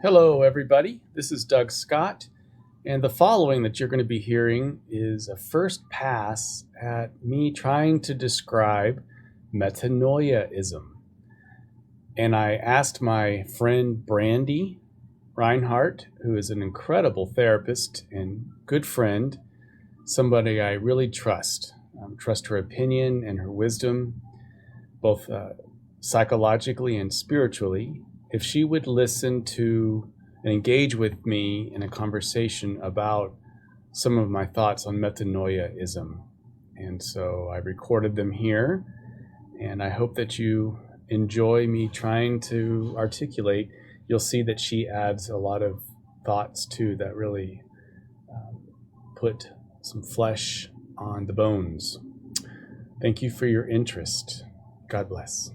Hello, everybody. This is Doug Scott, and the following that you're going to be hearing is a first pass at me trying to describe metanoism. And I asked my friend Brandi Reinhardt, who is an incredible therapist and good friend, somebody I really trust. Trust her opinion and her wisdom, both psychologically and spiritually, if she would listen to and engage with me in a conversation about some of my thoughts on metanoism. And so I recorded them here, and I hope that you enjoy me trying to articulate. You'll see that she adds a lot of thoughts too that really put some flesh on the bones. Thank you for your interest. God bless.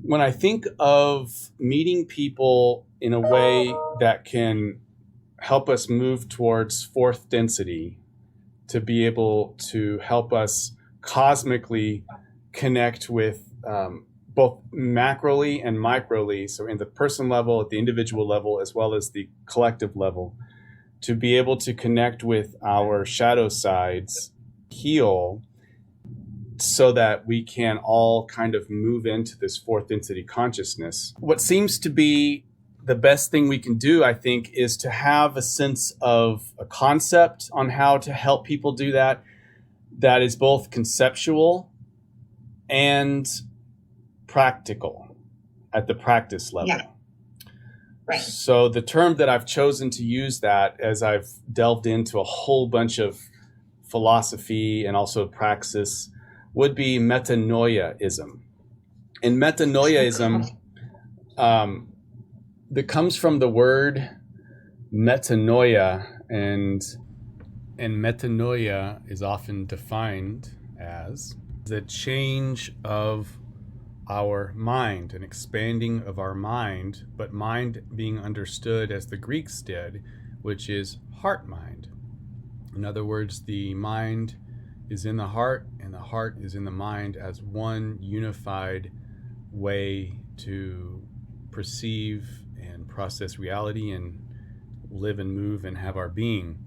When I think of meeting people in a way that can help us move towards fourth density, to be able to help us cosmically connect with both macroly and microly, so in the person level, at the individual level, as well as the collective level, to be able to connect with our shadow sides, heal, so that we can all kind of move into this fourth density consciousness. What seems to be the best thing we can do, I think, is to have a sense of a concept on how to help people do that, that is both conceptual and practical at the practice level. Yeah. Right. So the term that I've chosen to use that, as I've delved into a whole bunch of philosophy and also praxis, would be metanoism. And metanoism that comes from the word metanoia, and metanoia is often defined as the change of our mind, an expanding of our mind, but mind being understood as the Greeks did, which is heart-mind. In other words, the mind is in the heart and the heart is in the mind as one unified way to perceive and process reality and live and move and have our being.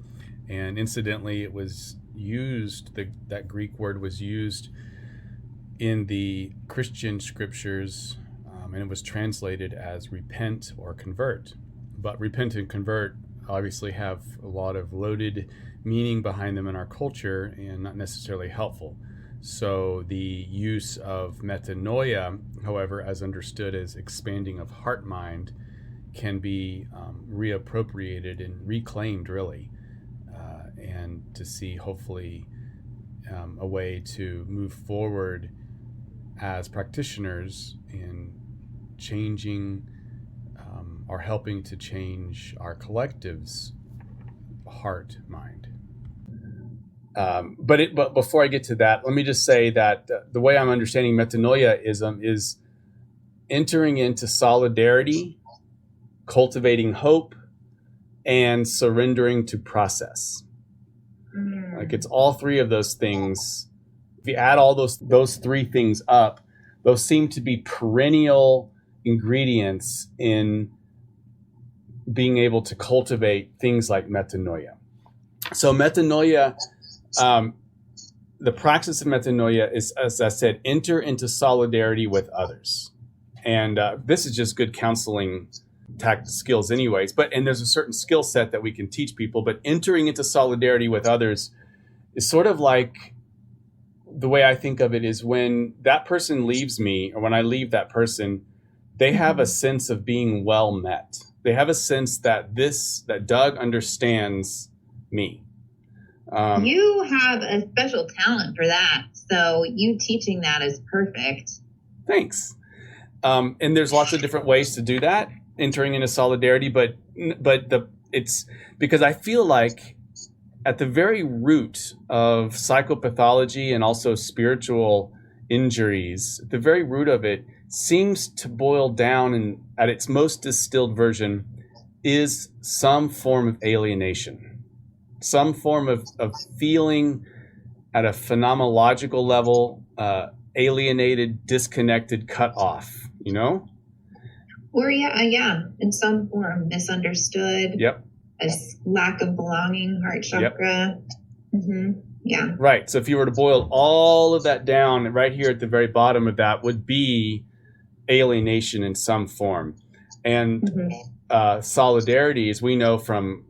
And incidentally, it was used, that Greek word was used in the Christian scriptures, and it was translated as repent or convert. But repent and convert obviously have a lot of loaded meaning behind them in our culture and not necessarily helpful. So the use of metanoia, however, as understood as expanding of heart-mind, can be reappropriated and reclaimed, really, and to see hopefully a way to move forward as practitioners in changing or helping to change our collective's heart-mind. But before I get to that, let me just say that the way I'm understanding metanoism is entering into solidarity, cultivating hope, and surrendering to process. Like, it's all three of those things. If you add all those three things up, those seem to be perennial ingredients in being able to cultivate things like metanoia. So metanoia, the practice of metanoia is, as I said, enter into solidarity with others. And this is just good counseling skills anyways. And there's a certain skill set that we can teach people, but entering into solidarity with others is sort of like, the way I think of it is, when that person leaves me, or when I leave that person, they have a sense of being well met. They have a sense that Doug understands me. You have a special talent for that. So you teaching that is perfect. Thanks. And there's lots of different ways to do that, entering into solidarity, but it's because I feel like at the very root of psychopathology and also spiritual injuries, at the very root of it seems to boil down, and at its most distilled version, is some form of alienation, some form of feeling at a phenomenological level, alienated, disconnected, cut off, Or in some form, misunderstood. Yep. A lack of belonging, heart chakra. Yep. Yeah. Right. So if you were to boil all of that down, right here at the very bottom of that would be alienation in some form. And solidarity, as we know from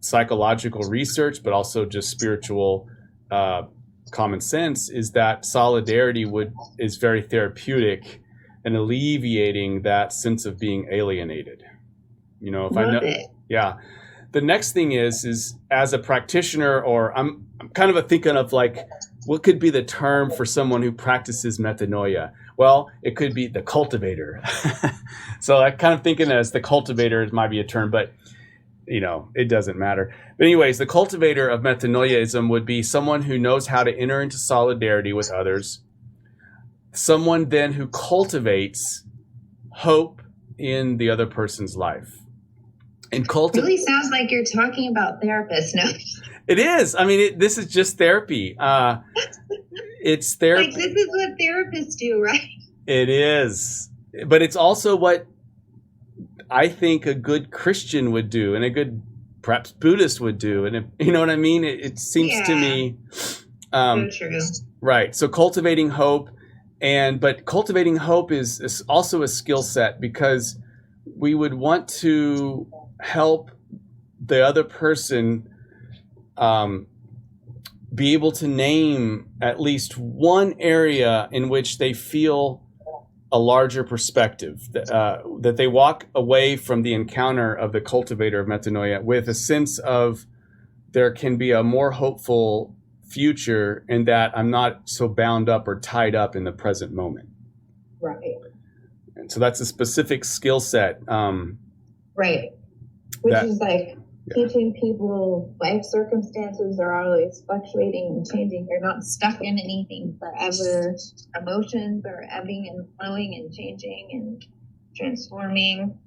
psychological research, but also just spiritual common sense, is that solidarity is very therapeutic and alleviating that sense of being alienated. You know, if Love I know, it. yeah. The next thing is as a practitioner, or I'm kind of thinking of like, what could be the term for someone who practices metanoia? Well, it could be the cultivator. So I'm kind of thinking as the cultivator might be a term, but you know, it doesn't matter. But anyways, the cultivator of metanoism would be someone who knows how to enter into solidarity with others. Someone then who cultivates hope in the other person's life. And really sounds like you're talking about therapists. No, it is. I mean, this is just therapy. It's therapy. Like, this is what therapists do, right? It is, but it's also what I think a good Christian would do, and a good perhaps Buddhist would do, and you know what I mean. It seems to me, so true. Right. So cultivating hope, but cultivating hope is also a skill set, because we would want to help the other person be able to name at least one area in which they feel a larger perspective, that they walk away from the encounter of the cultivator of metanoia with a sense of there can be a more hopeful future, and that I'm not so bound up or tied up in the present moment. Right. And so that's a specific skill set. Right. Which is like teaching people life circumstances are always fluctuating and changing. They're not stuck in anything forever. Emotions are ebbing and flowing and changing and transforming.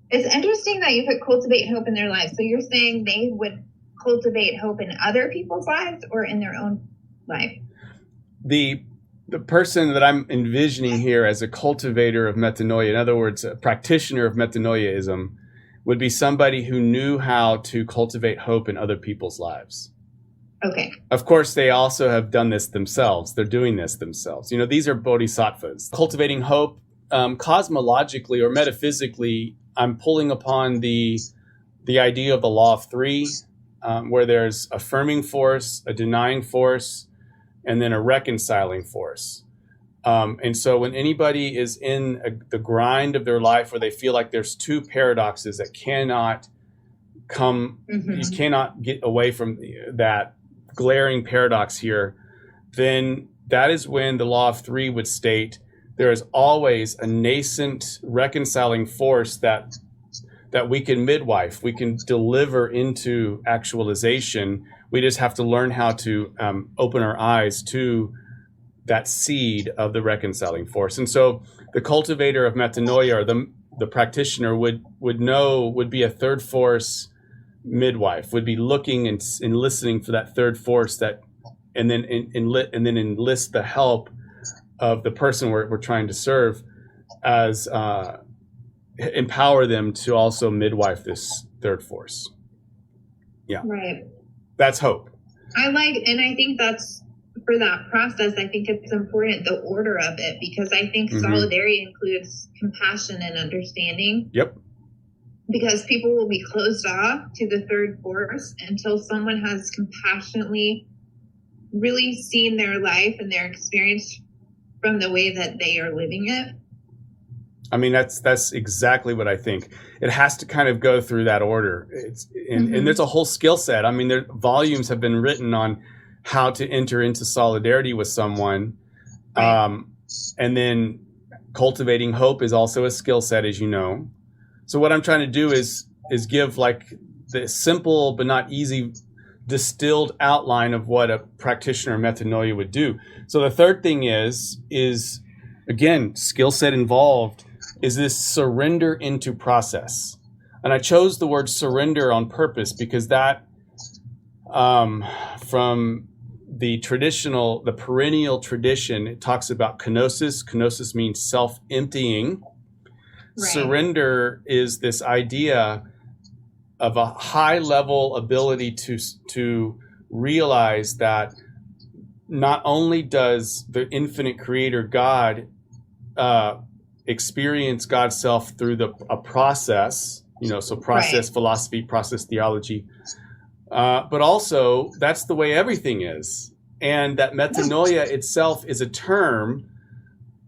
It's interesting that you put cultivate hope in their lives. So you're saying they would cultivate hope in other people's lives or in their own life? The person that I'm envisioning here as a cultivator of metanoia, in other words, a practitioner of metanoism, would be somebody who knew how to cultivate hope in other people's lives. Okay. Of course, they also have done this themselves. They're doing this themselves. You know, these are bodhisattvas. Cultivating hope, cosmologically or metaphysically, I'm pulling upon the idea of the law of three, where there's affirming force, a denying force, and then a reconciling force. And so when anybody is in the grind of their life where they feel like there's two paradoxes that cannot come, you cannot get away from that glaring paradox here, then that is when the law of three would state there is always a nascent reconciling force that we can midwife, we can deliver into actualization. We just have to learn how to open our eyes to that seed of the reconciling force. And so the cultivator of metanoia, or the practitioner, would be a third force midwife, would be looking and listening for that third force, and then enlist the help of the person we're trying to serve, as empower them to also midwife this third force. Yeah. Right. That's hope. And I think that's, for that process, I think it's important, the order of it, because I think solidarity includes compassion and understanding. Yep. Because people will be closed off to the third force until someone has compassionately really seen their life and their experience from the way that they are living it. I mean, that's exactly what I think. It has to kind of go through that order. And there's a whole skill set. I mean, volumes have been written on how to enter into solidarity with someone. Right. And then cultivating hope is also a skill set, as you know. So what I'm trying to do is give like the simple but not easy distilled outline of what a practitioner of metanoia would do. So the third thing is again, skill set involved, is this surrender into process. And I chose the word surrender on purpose because that, from the perennial tradition, it talks about kenosis. Kenosis means self-emptying. Surrender is this idea of a high level ability to realize that not only does the infinite creator God experience God's self through a process, so process philosophy, process theology, but also that's the way everything is. And that metanoia itself is a term,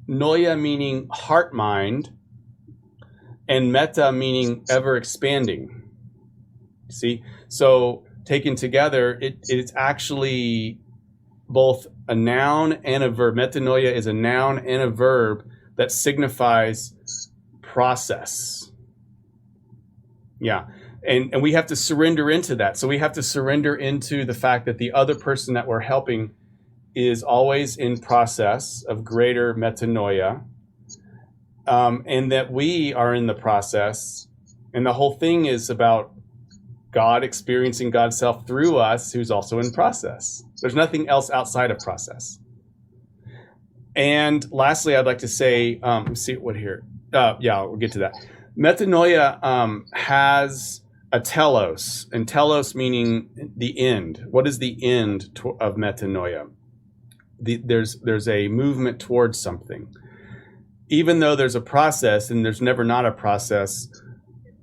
noia meaning heart mind, and meta meaning ever expanding. See? So taken together, it's actually both a noun and a verb. Metanoia is a noun and a verb that signifies process. Yeah. And we have to surrender into that. So we have to surrender into the fact that the other person that we're helping is always in process of greater metanoia, and that we are in the process. And the whole thing is about God experiencing God's self through us, who's also in process. There's nothing else outside of process. And lastly, I'd like to say, let's see what here. We'll get to that. Metanoia has a telos, and telos meaning the end. What is the end of metanoia? There's a movement towards something. Even though there's a process, and there's never not a process,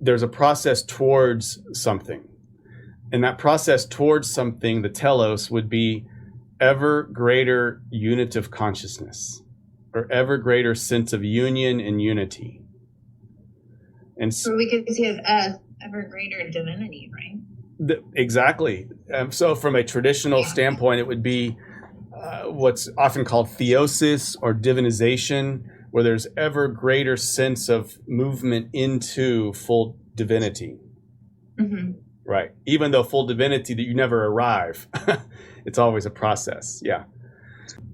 there's a process towards something. And that process towards something, the telos, would be ever greater unit of consciousness, or ever greater sense of union and unity. And so we could see it as ever greater divinity, right? Exactly. So from a traditional standpoint, it would be what's often called theosis or divinization, where there's ever greater sense of movement into full divinity. Mm-hmm. Right. Even though full divinity, that you never arrive. It's always a process. Yeah.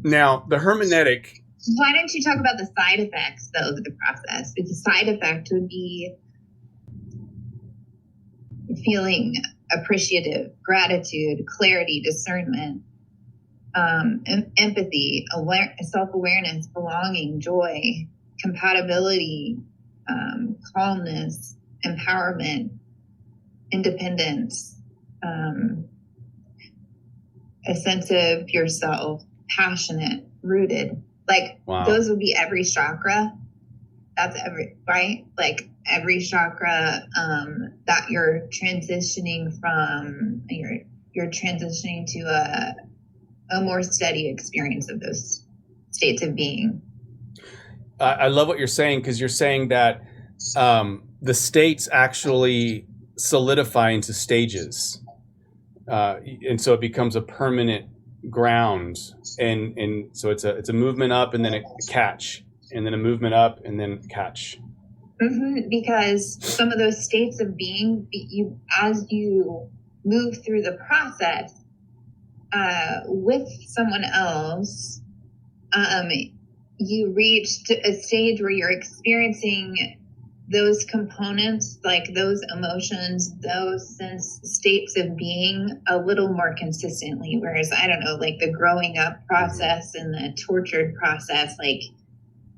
Now, the hermeneutic. Why don't you talk about the side effects, though, of the process? The side effect would be feeling appreciative, gratitude, clarity, discernment, empathy, self-awareness, belonging, joy, compatibility, calmness, empowerment, independence, a sense of yourself, passionate, rooted. Like, wow. Those would be every chakra. That's right? Like every chakra that you're transitioning from, you're transitioning to a more steady experience of those states of being. I love what you're saying, because you're saying that the states actually solidify into stages. And so it becomes a permanent ground. And so it's a movement up and then a catch, and then a movement up and then catch. Mm-hmm, because some of those states of being, as you move through the process with someone else, you reach a stage where you're experiencing those components, like those emotions, those states of being a little more consistently. Whereas, I don't know, like the growing up process and the tortured process, like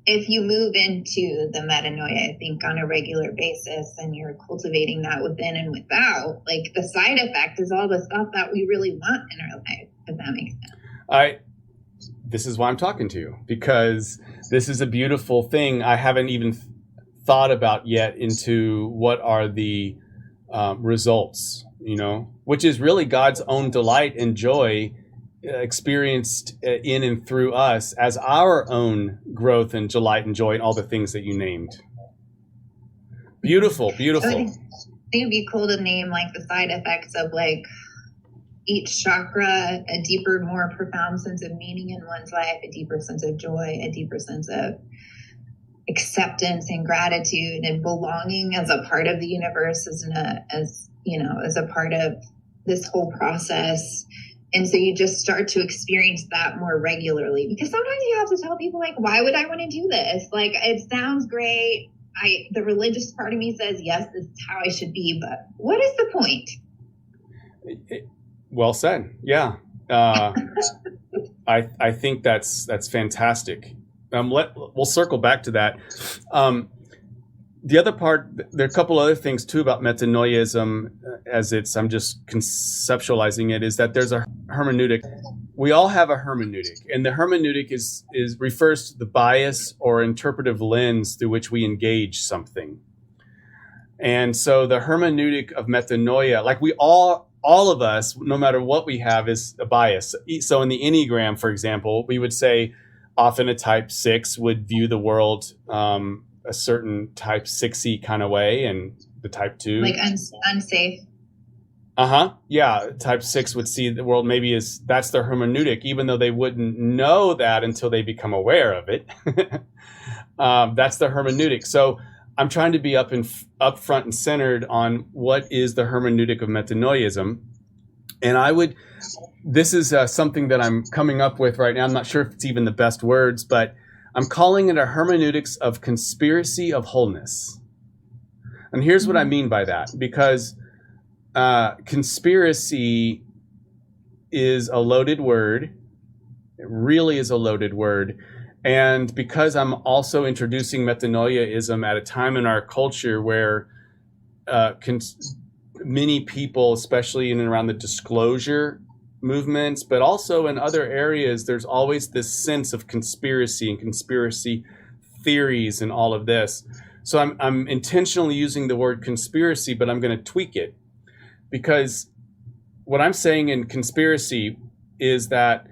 if you move into the metanoia, I think, on a regular basis, and you're cultivating that within and without, like the side effect is all the stuff that we really want in our life, if that makes sense. This is why I'm talking to you, because this is a beautiful thing. I haven't even thought about yet into what are the results, which is really God's own delight and joy experienced in and through us as our own growth and delight and joy and all the things that you named. Beautiful, beautiful. I think it'd be cool to name like the side effects of like each chakra, a deeper, more profound sense of meaning in one's life, a deeper sense of joy, a deeper sense of acceptance and gratitude and belonging as a part of the universe, as a part of this whole process. And so you just start to experience that more regularly, because sometimes you have to tell people, like, why would I want to do this? Like, it sounds great. The religious part of me says, yes, this is how I should be, but what is the point? Well said. Yeah. I think that's fantastic. We'll circle back to that. the other part, there are a couple other things too about metanoism, I'm just conceptualizing it, is that there's a hermeneutic. We all have a hermeneutic, and the hermeneutic refers to the bias or interpretive lens through which we engage something. And so the hermeneutic of metanoia, like we all of us, no matter what we have, is a bias. So in the Enneagram, for example, we would say often a type 6 would view the world a certain type 6-y kind of way, and the type 2 like unsafe. Yeah, type 6 would see the world maybe that's their hermeneutic, even though they wouldn't know that until they become aware of it. That's their hermeneutic. So I'm trying to be up front and centered on what is the hermeneutic of metanoism. And this is something that I'm coming up with right now. I'm not sure if it's even the best words, but I'm calling it a hermeneutics of conspiracy of wholeness. And here's what I mean by that, because conspiracy is a loaded word. It really is a loaded word. And because I'm also introducing metanoism at a time in our culture where many people, especially in and around the disclosure movements, but also in other areas, there's always this sense of conspiracy and conspiracy theories and all of this. So I'm intentionally using the word conspiracy, but I'm going to tweak it, because what I'm saying in conspiracy is that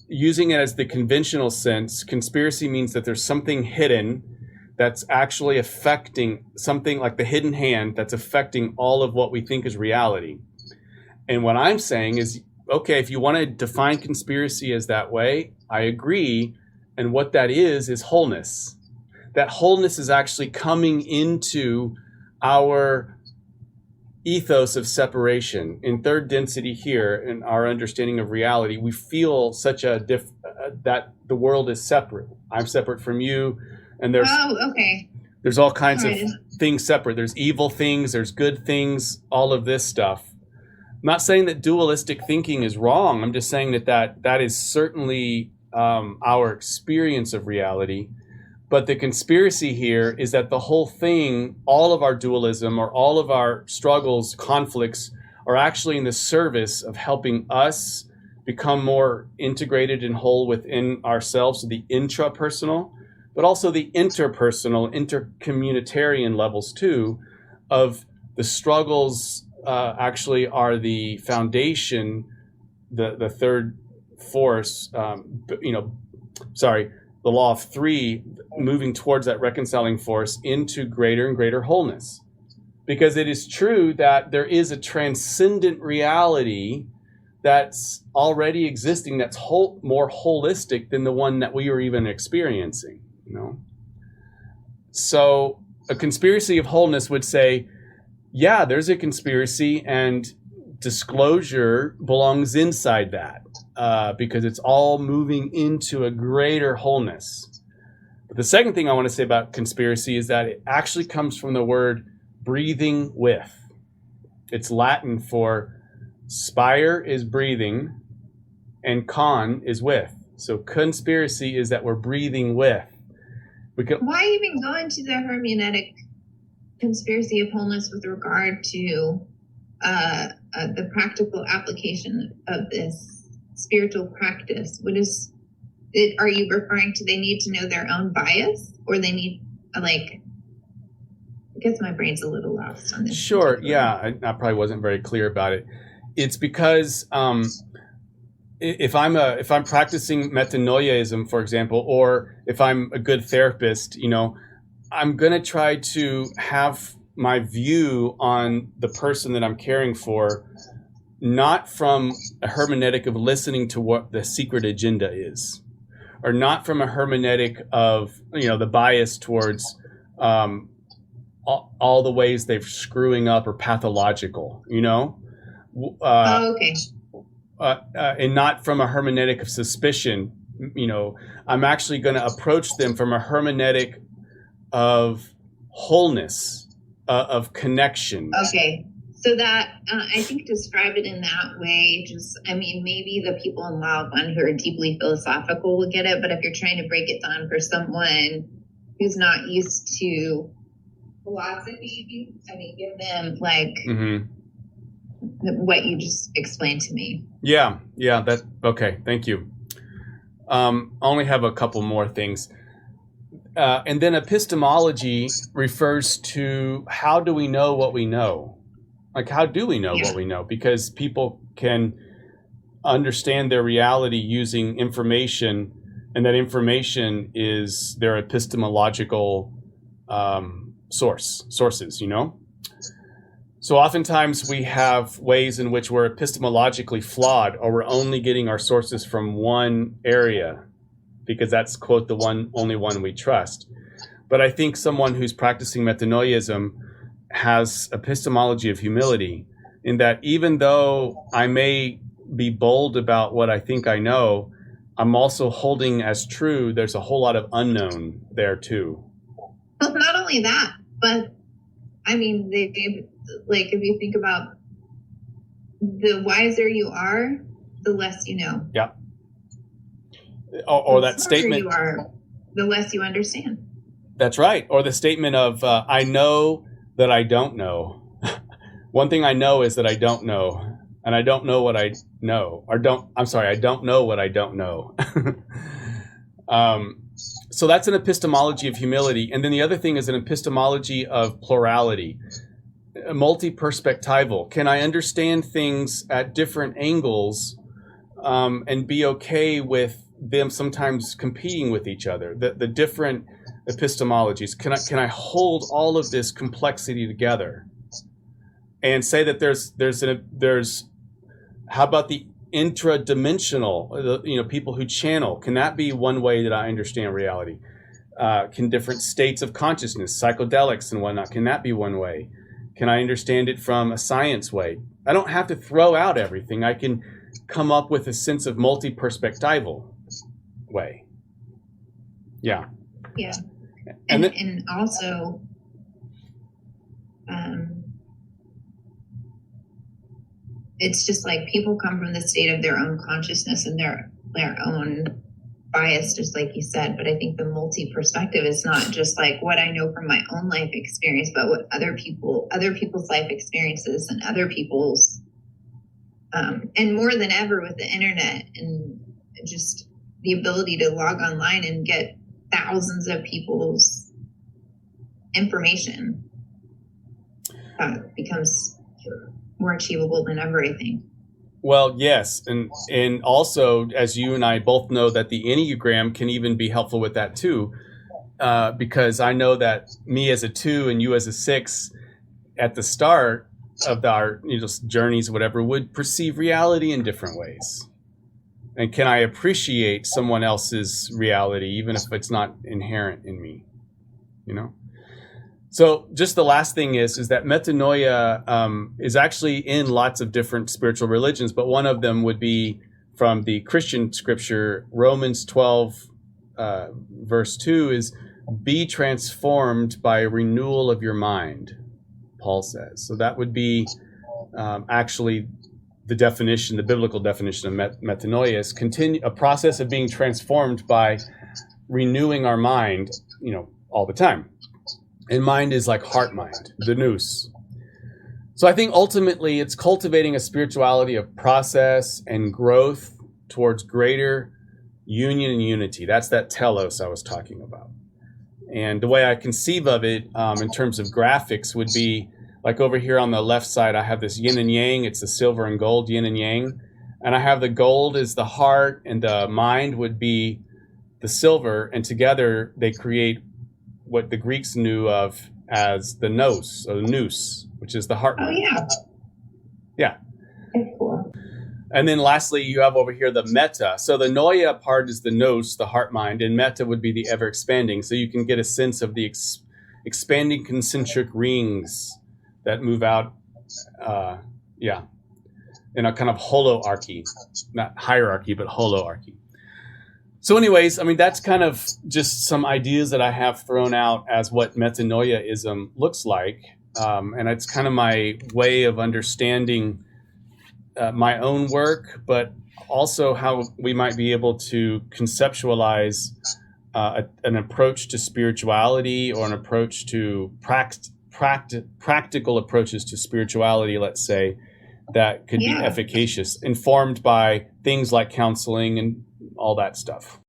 using it as the conventional sense, conspiracy means that there's something hidden that's actually affecting, something like the hidden hand that's affecting all of what we think is reality. And what I'm saying is, okay, if you want to define conspiracy as that way, I agree. And what that is wholeness. That wholeness is actually coming into our ethos of separation. In third density here, in our understanding of reality, we feel such that the world is separate. I'm separate from you, and there's all kinds of things separate. There's evil things, there's good things, all of this stuff. I'm not saying that dualistic thinking is wrong. I'm just saying that is certainly our experience of reality. But the conspiracy here is that the whole thing, all of our dualism or all of our struggles, conflicts, are actually in the service of helping us become more integrated and whole within ourselves, so the intrapersonal, but also the interpersonal, intercommunitarian levels too, of the struggles actually are the foundation, the third force, the law of three, moving towards that reconciling force into greater and greater wholeness. Because it is true that there is a transcendent reality that's already existing, that's more holistic than the one that we are even experiencing, So a conspiracy of wholeness would say, yeah, there's a conspiracy, and disclosure belongs inside that. Because it's all moving into a greater wholeness. But the second thing I want to say about conspiracy is that it actually comes from the word breathing with. It's Latin for spire is breathing and con is with. So conspiracy is that we're breathing with. Why even go into the hermeneutic conspiracy of wholeness with regard to the practical application of this spiritual practice? Are you referring to they need to know their own bias, or they need I guess my brain's a little lost on this. Sure. Yeah. I probably wasn't very clear about it. It's because if I'm practicing metanoism, for example, or if I'm a good therapist, I'm going to try to have my view on the person that I'm caring for not from a hermeneutic of listening to what the secret agenda is, or not from a hermeneutic of, the bias towards all the ways they're screwing up or pathological, okay. And not from a hermeneutic of suspicion. I'm actually going to approach them from a hermeneutic of wholeness, of connection. Okay. So that, I think, describe it in that way, maybe the people in Law of One who are deeply philosophical will get it, but if you're trying to break it down for someone who's not used to philosophy, give them like what you just explained to me. Yeah. Okay. Thank you. I only have a couple more things. And then epistemology refers to how do we know what we know? Like, how do we know what we know? Because people can understand their reality using information, and that information is their epistemological sources, So oftentimes we have ways in which we're epistemologically flawed, or we're only getting our sources from one area because that's, quote, the only one we trust. But I think someone who's practicing metanoism has epistemology of humility, in that even though I may be bold about what I think I know, I'm also holding as true there's a whole lot of unknown there too. Well, not only that, but if you think about the wiser you are, the less you know. Yeah. Or that statement. The smarter you are, the less you understand. That's right. Or the statement of, I know that I don't know. One thing I know is that I don't know. And I don't know what I know. I don't know what I don't know. So that's an epistemology of humility. And then the other thing is an epistemology of plurality. Multi-perspectival. Can I understand things at different angles and be okay with them sometimes competing with each other? The different epistemologies. Can I hold all of this complexity together and say that there's how about the intradimensional? People who channel. Can that be one way that I understand reality? Can different states of consciousness, psychedelics and whatnot, can that be one way? Can I understand it from a science way? I don't have to throw out everything. I can come up with a sense of multi-perspectival way. Yeah. Yeah. And also, it's just like people come from the state of their own consciousness and their own bias, just like you said. But I think the multi-perspective is not just like what I know from my own life experience, but what other people's life experiences and other people's, and more than ever with the internet and just the ability to log online and get thousands of people's information, becomes more achievable than ever, I think. Well, yes. And also, as you and I both know, that the Enneagram can even be helpful with that too. Because I know that me as a 2 and you as a 6 at the start of our journeys, whatever, would perceive reality in different ways. And can I appreciate someone else's reality, even if it's not inherent in me, So just the last thing is that metanoia is actually in lots of different spiritual religions, but one of them would be from the Christian scripture, Romans 12, verse 2 is, be transformed by renewal of your mind, Paul says. So that would be actually the definition, the biblical definition of metanoia is a process of being transformed by renewing our mind, all the time. And mind is like heart mind, the nous. So I think ultimately it's cultivating a spirituality of process and growth towards greater union and unity. That's that telos I was talking about. And the way I conceive of it in terms of graphics would be like over here on the left side, I have this yin and yang. It's the silver and gold, yin and yang. And I have the gold is the heart and the mind would be the silver. And together they create what the Greeks knew of as the nous, or the nous, which is the heart mind. Oh, yeah. Yeah. That's cool. And then lastly, you have over here the meta. So the noia part is the nous, the heart mind, and meta would be the ever expanding. So you can get a sense of the expanding concentric rings that move out, in a kind of holoarchy, not hierarchy, but holoarchy. So anyways, that's kind of just some ideas that I have thrown out as what metanoiaism looks like. And it's kind of my way of understanding my own work, but also how we might be able to conceptualize an approach to spirituality or an approach to practical approaches to spirituality, let's say, that could be efficacious, informed by things like counseling and all that stuff.